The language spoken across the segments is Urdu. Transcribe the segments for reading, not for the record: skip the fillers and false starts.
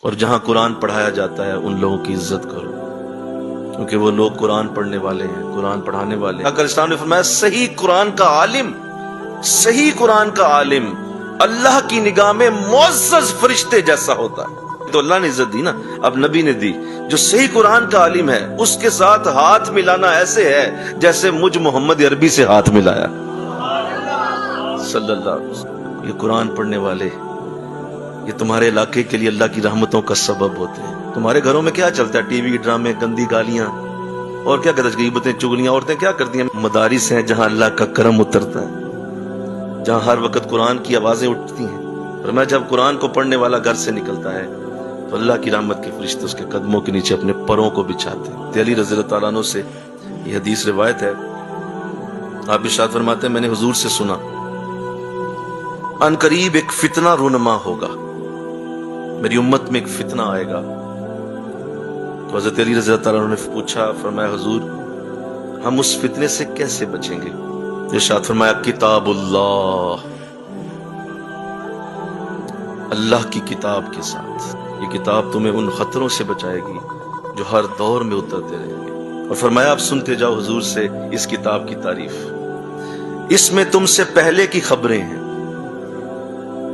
اور جہاں قرآن پڑھایا جاتا ہے ان لوگوں کی عزت کرو، کیونکہ وہ لوگ قرآن پڑھنے والے ہیں، قرآن پڑھانے والے ہیں۔ اگر اسلام نے فرمایا صحیح قرآن کا عالم، صحیح قرآن کا عالم اللہ کی نگاہ میں معزز فرشتے جیسا ہوتا ہے۔ تو اللہ نے عزت دی نا، اب نبی نے دی۔ جو صحیح قرآن کا عالم ہے اس کے ساتھ ہاتھ ملانا ایسے ہے جیسے مجھ محمد عربی سے ہاتھ ملایا صلی اللہ علیہ وسلم۔ یہ قرآن پڑھنے والے یہ تمہارے علاقے کے لیے اللہ کی رحمتوں کا سبب ہوتے ہیں۔ تمہارے گھروں میں کیا چلتا ہے؟ ٹی وی ڈرامے، گندی گالیاں، اور کیا کرتے ہیں؟ غیبتیں، چغلیاں۔ عورتیں کیا کرتی ہیں؟ مدارس ہیں جہاں اللہ کا کرم اترتا ہے، جہاں ہر وقت قرآن کی آوازیں اٹھتی ہیں۔ اور میں جب قرآن کو پڑھنے والا گھر سے نکلتا ہے تو اللہ کی رحمت کے فرشتے اس کے قدموں کے نیچے اپنے پروں کو بچھاتے ہیں۔ علی رضی اللہ تعالیٰ عنہ سے یہ حدیث روایت ہے، آپ ارشاد فرماتے ہیں میں نے حضور سے سنا ان قریب ایک فتنہ رونما ہوگا، میری امت میں ایک فتنہ آئے گا۔ تو حضرت علی رضی اللہ تعالیٰ عنہ نے پوچھا، فرمایا حضور ہم اس فتنے سے کیسے بچیں گے؟ ارشاد فرمایا کتاب اللہ، اللہ کی کتاب کے ساتھ یہ کتاب تمہیں ان خطروں سے بچائے گی جو ہر دور میں اترتے رہیں گے۔ اور فرمایا آپ سنتے جاؤ حضور سے اس کتاب کی تعریف، اس میں تم سے پہلے کی خبریں ہیں،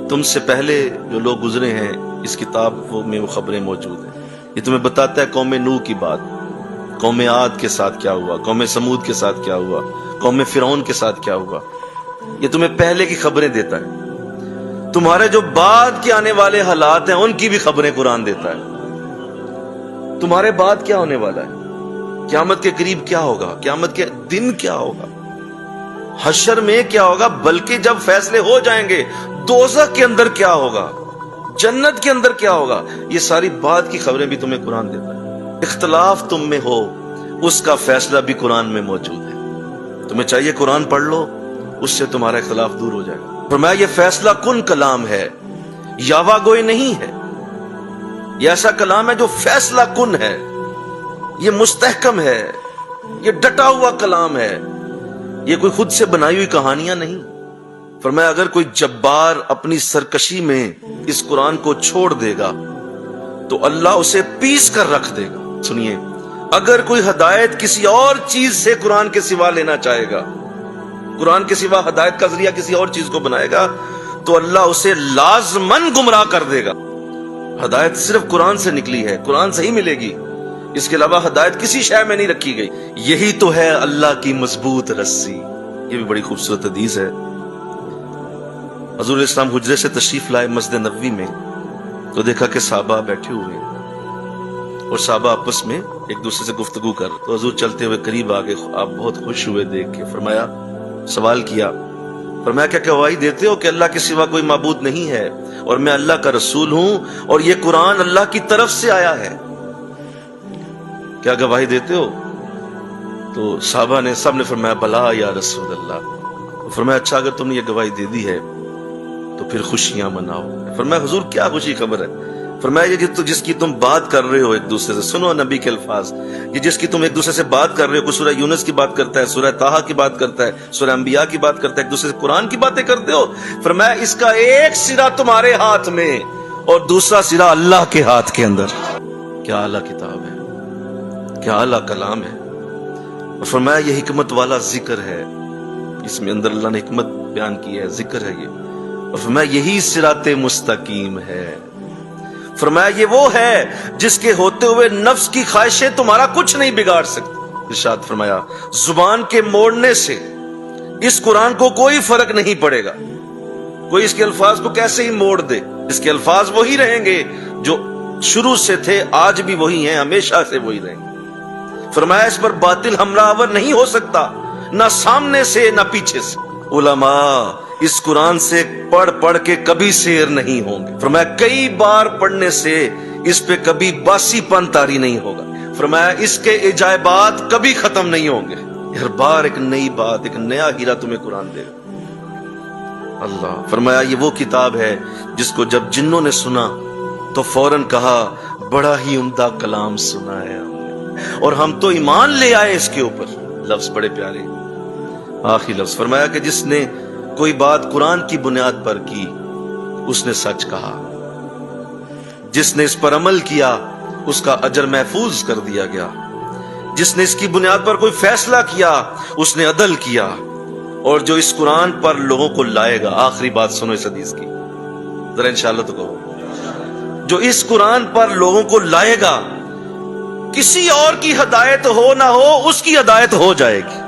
تم سے پہلے جو لوگ گزرے ہیں اس کتاب میں وہ خبریں موجود ہیں۔ یہ تمہیں بتاتا ہے قوم نوح کی بات، قوم عاد کے ساتھ کیا ہوا، قوم سمود کے ساتھ کیا ہوا، قوم فرعون کے ساتھ کیا ہوا۔ یہ تمہیں پہلے کی خبریں دیتا ہے۔ تمہارے جو بعد کے آنے والے حالات ہیں ان کی بھی خبریں قرآن دیتا ہے۔ تمہارے بعد کیا ہونے والا ہے، قیامت کے قریب کیا ہوگا، قیامت کے دن کیا ہوگا، حشر میں کیا ہوگا، بلکہ جب فیصلے ہو جائیں گے دوزخ کے اندر کیا ہوگا، جنت کے اندر کیا ہوگا، یہ ساری بات کی خبریں بھی تمہیں قرآن دیتا ہے۔ اختلاف تم میں ہو اس کا فیصلہ بھی قرآن میں موجود ہے۔ تمہیں چاہیے قرآن پڑھ لو، اس سے تمہارا اختلاف دور ہو جائے گا۔ فرمایا یہ فیصلہ کن کلام ہے، یاوا گوئی نہیں ہے، یہ ایسا کلام ہے جو فیصلہ کن ہے، یہ مستحکم ہے، یہ ڈٹا ہوا کلام ہے، یہ کوئی خود سے بنائی ہوئی کہانیاں نہیں۔ فرمایا اگر کوئی جبار اپنی سرکشی میں اس قرآن کو چھوڑ دے گا تو اللہ اسے پیس کر رکھ دے گا۔ سنیے، اگر کوئی ہدایت کسی اور چیز سے قرآن کے سوا لینا چاہے گا، قرآن کے سوا ہدایت کا ذریعہ کسی اور چیز کو بنائے گا تو اللہ اسے لازماً گمراہ کر دے گا۔ ہدایت صرف قرآن سے نکلی ہے، قرآن سے ہی ملے گی، اس کے علاوہ ہدایت کسی شے میں نہیں رکھی گئی۔ یہی تو ہے اللہ کی مضبوط رسی۔ یہ بھی بڑی خوبصورت حدیث ہے۔ حضور اسلام حجرے سے تشریف لائے مسجد نبوی میں تو دیکھا کہ صحابہ بیٹھے ہوئے اور صحابہ آپس میں ایک دوسرے سے گفتگو کر، تو حضور چلتے ہوئے قریب آگے، آپ بہت خوش ہوئے دیکھ کے، فرمایا، سوال کیا، فرمایا کیا گواہی دیتے ہو کہ اللہ کے سوا کوئی معبود نہیں ہے اور میں اللہ کا رسول ہوں اور یہ قرآن اللہ کی طرف سے آیا ہے؟ کیا گواہی دیتے ہو؟ تو صحابہ نے سب نے فرمایا بلا یا رسول اللہ۔ فرمایا اچھا اگر تم نے یہ گواہی دے دی ہے تو پھر خوشیاں مناؤ۔ فرمایا حضور کیا خوشی خبر ہے؟ فرمایا یہ جس کی تم بات کر رہے ہو ایک دوسرے سے، سنو نبی کے الفاظ، یہ جس کی تم ایک دوسرے سے بات کر رہے ہو، کوئی سورہ یونس کی بات کرتا ہے، سورہ طٰہٰ کی بات کرتا ہے، سورہ انبیاء کی بات کرتا ہے، ایک دوسرے سے قرآن کی باتیں کرتے ہو۔ فرمایا اس کا ایک سرا تمہارے ہاتھ میں اور دوسرا سرا اللہ کے ہاتھ کے اندر۔ کیا اعلیٰ کتاب ہے، کیا اعلیٰ کلام ہے۔ اور فرمایا یہ حکمت والا ذکر ہے، اس میں اندر اللہ نے حکمت بیان کی ہے، ذکر ہے یہ۔ اور فرمایا یہی صراط مستقیم ہے۔ فرمایا یہ وہ ہے جس کے ہوتے ہوئے نفس کی خواہشیں تمہارا کچھ نہیں بگاڑ سکتی۔ ارشاد فرمایا زبان کے موڑنے سے اس قرآن کو کوئی فرق نہیں پڑے گا، کوئی اس کے الفاظ کو کیسے ہی موڑ دے، اس کے الفاظ وہی رہیں گے جو شروع سے تھے، آج بھی وہی ہیں، ہمیشہ سے وہی رہیں گے۔ فرمایا اس پر باطل حملہ آور نہیں ہو سکتا، نہ سامنے سے نہ پیچھے سے۔ علماء اس قرآن سے پڑھ پڑھ کے کبھی سیر نہیں ہوں گے۔ فرمایا کئی بار پڑھنے سے اس پہ کبھی باسی پن طاری نہیں ہوگا۔ فرمایا اس کے عجائبات کبھی ختم نہیں ہوں گے، ہر بار ایک نئی بات، ایک نیا ہیرا تمہیں قرآن دے گا۔ اللہ فرمایا یہ وہ کتاب ہے جس کو جب جنوں نے سنا تو فوراً کہا بڑا ہی عمدہ کلام سنا ہے ہم نے، اور ہم تو ایمان لے آئے اس کے اوپر۔ لفظ بڑے پیارے، آخری لفظ فرمایا کہ جس نے کوئی بات قرآن کی بنیاد پر کی اس نے سچ کہا، جس نے اس پر عمل کیا اس کا اجر محفوظ کر دیا گیا، جس نے اس کی بنیاد پر کوئی فیصلہ کیا اس نے عدل کیا، اور جو اس قرآن پر لوگوں کو لائے گا، آخری بات سنو اس حدیث کی ذرا انشاءاللہ تو کہو، جو اس قرآن پر لوگوں کو لائے گا، کسی اور کی ہدایت ہو نہ ہو اس کی ہدایت ہو جائے گی۔